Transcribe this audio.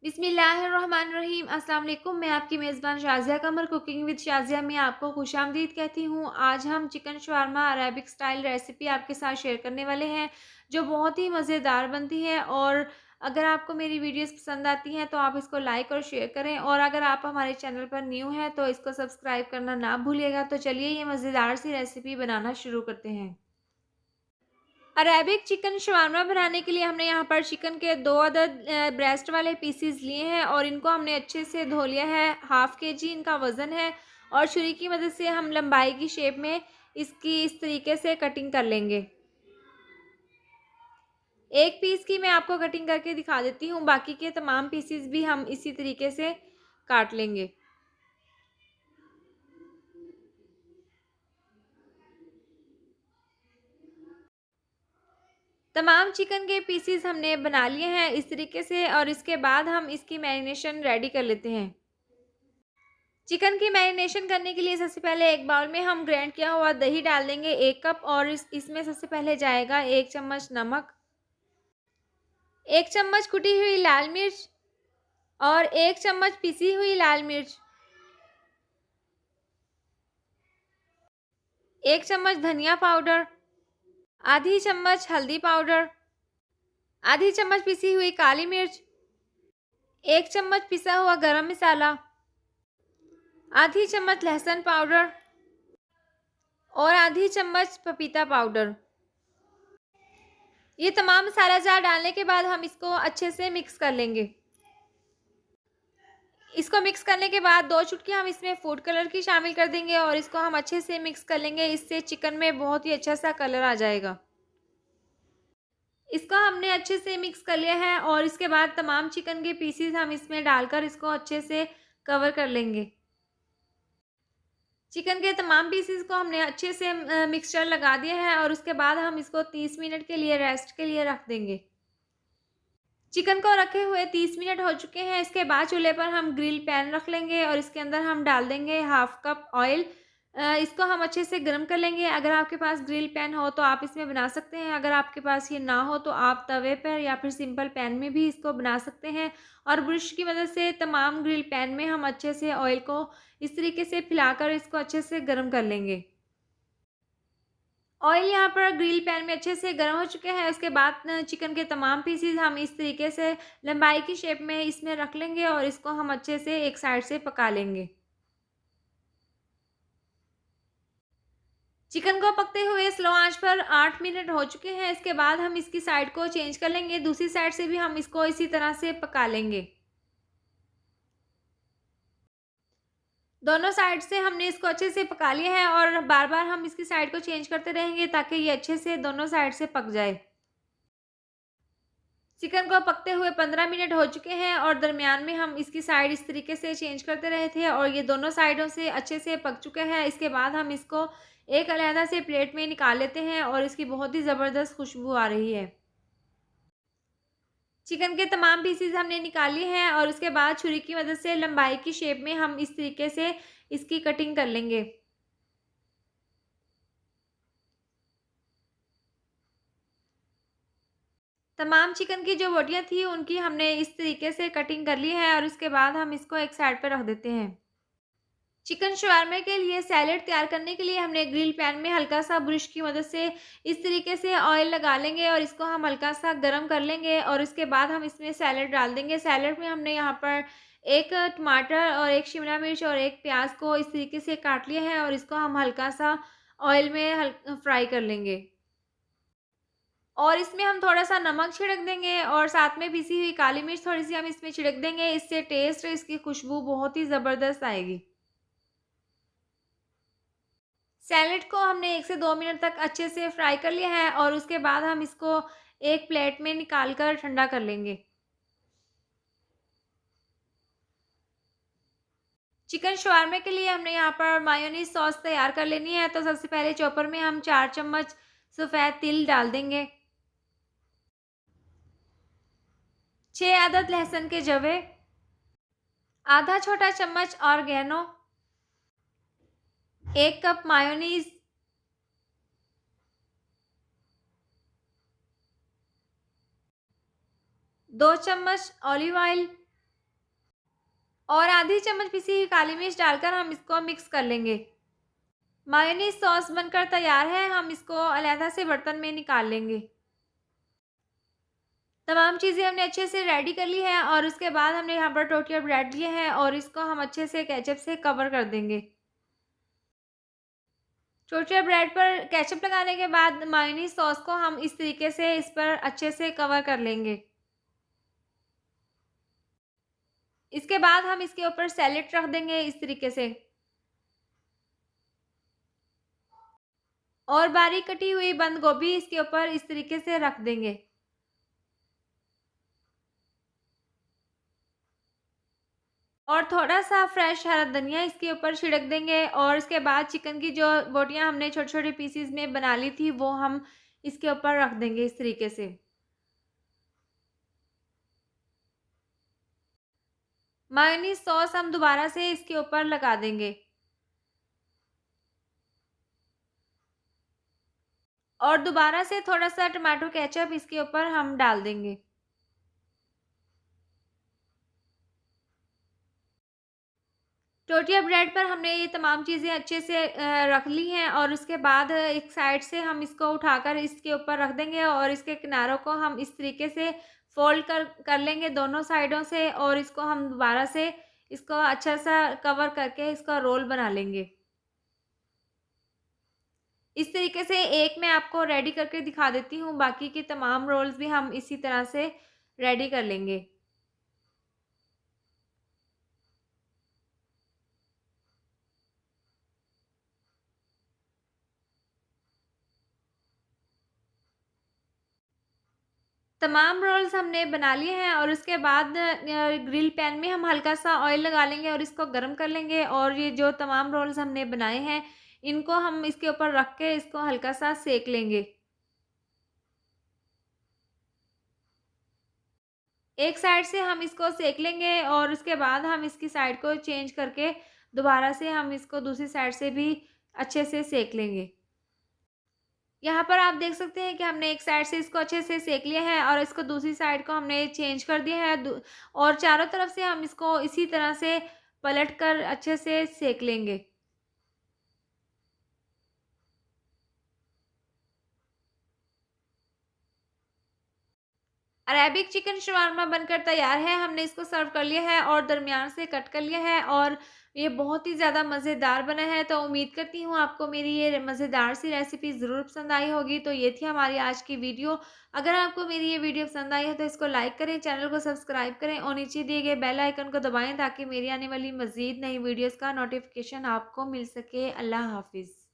बिस्मिल्लाहिर्रहमानिर्रहीम। अस्सलाम वालेकुम। मैं आपकी मेज़बान शाज़िया कमर कुकिंग विद शाज़िया में आपको खुशामदीद कहती हूँ। आज हम chicken shawarma Arabic style recipe आपके साथ शेयर करने वाले हैं, जो बहुत ही मज़ेदार बनती है। और अगर आपको मेरी वीडियोज़ पसंद आती हैं तो आप इसको लाइक और शेयर करें, और अगर आप हमारे चैनल पर न्यू हैं तो इसको सब्सक्राइब करना ना भूलिएगा। तो चलिए ये मज़ेदार सी रेसिपी बनाना शुरू करते हैं। अरेबिक चिकन शवारमा बनाने के लिए हमने यहाँ पर चिकन के 2 अदद ब्रेस्ट वाले पीसीज लिए हैं और इनको हमने अच्छे से धो लिया है। हाफ़ केजी इनका वज़न है, और छुरी की मदद से हम लंबाई की शेप में इसकी इस तरीके से कटिंग कर लेंगे। एक पीस की मैं आपको कटिंग करके दिखा देती हूँ, बाकी के तमाम पीसीज भी हम इसी तरीके से काट लेंगे। तमाम चिकन के पीसीज हमने बना लिए हैं इस तरीके से, और इसके बाद हम इसकी मैरिनेशन रेडी कर लेते हैं। चिकन की मैरिनेशन करने के लिए सबसे पहले एक बाउल में हम ग्राइंड किया हुआ दही डाल देंगे 1 कप, और इसमें सबसे पहले जाएगा 1 चम्मच नमक, 1 चम्मच कुटी हुई लाल मिर्च, और 1 चम्मच पिसी हुई लाल मिर्च, 1 चम्मच धनिया पाउडर, आधी चम्मच हल्दी पाउडर, आधी चम्मच पिसी हुई काली मिर्च, 1 चम्मच पिसा हुआ गरम मसाला, आधी चम्मच लहसुन पाउडर, और आधी चम्मच पपीता पाउडर। ये तमाम मसाला जार डालने के बाद हम इसको अच्छे से मिक्स कर लेंगे। इसको मिक्स करने के बाद 2 चुटकी हम इसमें फूड कलर की शामिल कर देंगे, और इसको हम अच्छे से मिक्स कर लेंगे। इससे चिकन में बहुत ही अच्छा सा कलर आ जाएगा। इसको हमने अच्छे से मिक्स कर लिया है, और इसके बाद तमाम चिकन के पीसीज हम इसमें डालकर इसको अच्छे से कवर कर लेंगे। चिकन के तमाम पीसीज को हमने अच्छे से मिक्सचर लगा दिया है, और उसके बाद हम इसको 30 मिनट के लिए रेस्ट के लिए रख देंगे। चिकन को रखे हुए 30 मिनट हो चुके हैं। इसके बाद चूल्हे पर हम ग्रिल पैन रख लेंगे, और इसके अंदर हम डाल देंगे हाफ कप ऑयल। इसको हम अच्छे से गर्म कर लेंगे। अगर आपके पास ग्रिल पैन हो तो आप इसमें बना सकते हैं, अगर आपके पास ये ना हो तो आप तवे पर या फिर सिंपल पैन में भी इसको बना सकते हैं। और ब्रश की मदद से तमाम ग्रिल पैन में हम अच्छे से ऑयल को इस तरीके से फैलाकर इसको अच्छे से गर्म कर लेंगे। ऑयल यहाँ पर ग्रिल पैन में अच्छे से गर्म हो चुके हैं। उसके बाद चिकन के तमाम पीसेस हम इस तरीके से लंबाई की शेप में इसमें रख लेंगे, और इसको हम अच्छे से एक साइड से पका लेंगे। चिकन को पकते हुए स्लो आंच पर 8 मिनट हो चुके हैं। इसके बाद हम इसकी साइड को चेंज कर लेंगे। दूसरी साइड से भी हम इसको इसी तरह से पका लेंगे। दोनों साइड से हमने इसको अच्छे से पका लिया है, और बार बार हम इसकी साइड को चेंज करते रहेंगे ताकि ये अच्छे से दोनों साइड से पक जाए। चिकन को पकते हुए 15 मिनट हो चुके हैं, और दरमियान में हम इसकी साइड इस तरीके से चेंज करते रहे थे, और ये दोनों साइडों से अच्छे से पक चुके हैं। इसके बाद हम इसको एक अलहदा से प्लेट में निकाल लेते हैं, और इसकी बहुत ही ज़बरदस्त खुशबू आ रही है। चिकन के तमाम पीसेस हमने निकाल लिए हैं, और उसके बाद छुरी की मदद से लंबाई की शेप में हम इस तरीके से इसकी कटिंग कर लेंगे। तमाम चिकन की जो बोटियाँ थी उनकी हमने इस तरीके से कटिंग कर ली है, और उसके बाद हम इसको एक साइड पर रख देते हैं। चिकन शवारमे के लिए सैलेड तैयार करने के लिए हमने ग्रिल पैन में हल्का सा ब्रश की मदद से इस तरीके से ऑयल लगा लेंगे, और इसको हम हल्का सा गरम कर लेंगे, और इसके बाद हम इसमें सैलेड डाल देंगे। सैलेड में हमने यहाँ पर एक टमाटर और एक शिमला मिर्च और एक प्याज को इस तरीके से काट लिया है, और इसको हम हल्का सा ऑयल में फ्राई कर लेंगे। और इसमें हम थोड़ा-सा नमक छिड़क देंगे, और साथ में पिसी हुई काली मिर्च थोड़ी-सी हम इसमें छिड़क देंगे। इससे टेस्ट, इसकी खुशबू बहुत ही ज़बरदस्त आएगी। सैलेड को हमने 1 से 2 मिनट तक अच्छे से फ्राई कर लिया है, और उसके बाद हम इसको एक प्लेट में निकाल कर ठंडा कर लेंगे। चिकन शवारमे के लिए हमने यहाँ पर मायोनीज़ सॉस तैयार कर लेनी है। तो सबसे पहले चॉपर में हम 4 चम्मच सफ़ेद तिल डाल देंगे, 6 अदद लहसुन के जवे, आधा छोटा चम्मच ऑरिगेनो, 1 कप मायोनीज़, 2 चम्मच ऑलिव ऑयल, और आधी चम्मच पिसी हुई काली मिर्च डालकर हम इसको मिक्स कर लेंगे। मायोनीज़ सॉस बनकर तैयार है, हम इसको अलग से बर्तन में निकाल लेंगे। तमाम चीज़ें हमने अच्छे से रेडी कर ली हैं और उसके बाद हमने यहाँ पर टोटिया ब्रेड लिए हैं और इसको हम अच्छे से केचप से कवर कर देंगे। टोटिया ब्रेड पर केचप लगाने के बाद मायोनीज़ सॉस को हम इस तरीके से इस पर अच्छे से कवर कर लेंगे। इसके बाद हम इसके ऊपर सैलेड रख देंगे इस तरीके से और बारीक कटी हुई बंद गोभी इसके ऊपर इस तरीके से रख देंगे। और थोड़ा-सा फ्रेश हरा धनिया इसके ऊपर छिड़क देंगे और इसके बाद चिकन की जो बोटियाँ हमने छोटे-छोटे पीसेज़ में बना ली थी, वो हम इसके ऊपर रख देंगे इस तरीके से। मायोनीज़ सॉस हम दोबारा से इसके ऊपर लगा देंगे और दोबारा से थोड़ा-सा टोमेटो केचप इसके ऊपर हम डाल देंगे। टोटिया ब्रेड पर हमने ये तमाम चीज़ें अच्छे से रख ली हैं और उसके बाद एक साइड से हम इसको उठाकर इसके ऊपर रख देंगे और इसके किनारों को हम इस तरीके से फ़ोल्ड कर लेंगे दोनों साइडों से और इसको हम दोबारा से इसको अच्छा-सा कवर करके इसका रोल बना लेंगे। इस तरीके से एक मैं आपको रेडी करके दिखा देती हूँ, बाकी के तमाम रोल्स भी हम इसी तरह से रेडी कर लेंगे। तमाम रोल्स हमने बना लिए हैं और उसके बाद ग्रिल पैन में हम हल्का-सा ऑयल लगा लेंगे और इसको गरम कर लेंगे और ये जो तमाम रोल्स हमने बनाए हैं, इनको हम इसके ऊपर रख के इसको हल्का-सा सेक लेंगे। एक साइड से हम इसको सेक लेंगे और उसके बाद हम इसकी साइड को चेंज करके दोबारा से हम इसको दूसरी साइड से भी अच्छे से सेक लेंगे। यहाँ पर आप देख सकते हैं कि हमने एक साइड से इसको अच्छे से सेक लिया है और इसको दूसरी साइड को हमने चेंज कर दिया है और चारों तरफ से हम इसको इसी तरह से पलट कर अच्छे से सेक लेंगे। अरेबिक चिकन शवारमा बनकर तैयार है। हमने इसको सर्व कर लिया है और दरमियान से कट कर लिया है और ये बहुत ही ज़्यादा मज़ेदार बना है। तो उम्मीद करती हूँ आपको मेरी ये मज़ेदार सी रेसिपी ज़रूर पसंद आई होगी। तो ये थी हमारी आज की वीडियो। अगर आपको मेरी ये वीडियो पसंद आई है तो इसको लाइक करें, चैनल को सब्सक्राइब करें और नीचे दिए गए बेल आइकन को दबाएँ ताकि मेरी आने वाली मज़ीद नई वीडियोज़ का नोटिफ़िकेशन आपको मिल सके। अल्लाह हाफ़िज़।